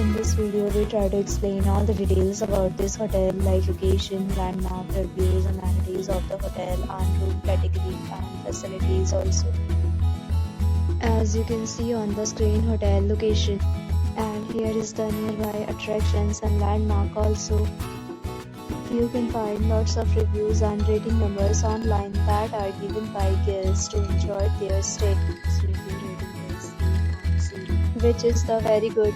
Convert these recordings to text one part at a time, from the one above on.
In this video, we try to explain all the details about this hotel, like location, landmark, reviews, amenities of the hotel, and room category and facilities also. As you can see on the screen, hotel location, and here is the nearby attractions and landmark also. You can find lots of reviews and rating numbers online that are given by guests to enjoy their stay. Review rating is 8.0, which is the very good.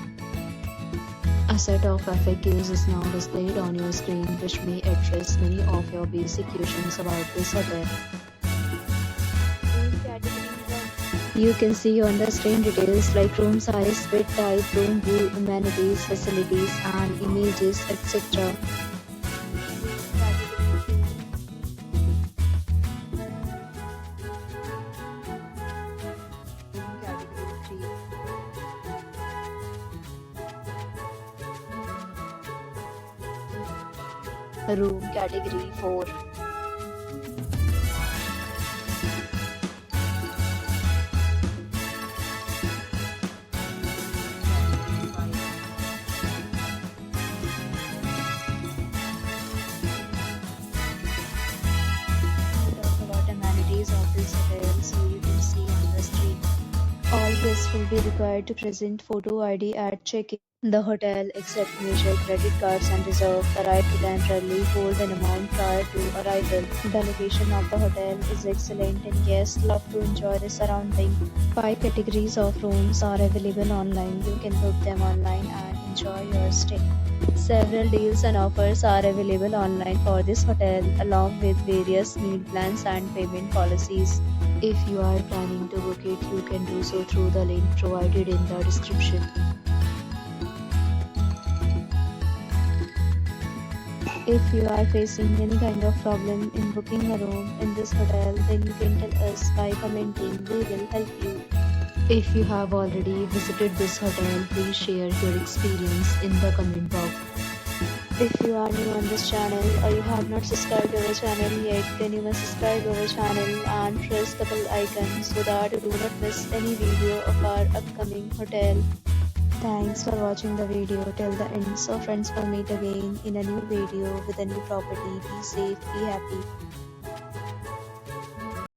A set of FAQs is now displayed on your screen, which may address many of your basic questions about this hotel. You can see on the screen details like room size, bed type, room view, amenities, facilities, and images, etc. Room category 4. About amenities of this hotel, so you can see on the screen. All guests will be required to present photo ID at check-in. The hotel accepts major credit cards and reserves the right to temporarily hold an amount prior to arrival. The location of the hotel is excellent and guests love to enjoy the surrounding. 5 categories of rooms are available online. You can book them online and enjoy your stay. Several deals and offers are available online for this hotel, along with various meal plans and payment policies. If you are planning to book it, you can do so through the link provided in the description. If you are facing any kind of problem in booking a room in this hotel, then you can tell us by commenting. We will help you. If you have already visited this hotel, please share your experience in the comment box. If you are new on this channel or you have not subscribed to our channel yet, then you must subscribe to our channel and press the bell icon so that you do not miss any video of our upcoming hotel. Thanks for watching the video till the end. So friends, will meet again in a new video with a new property. Be safe, be happy.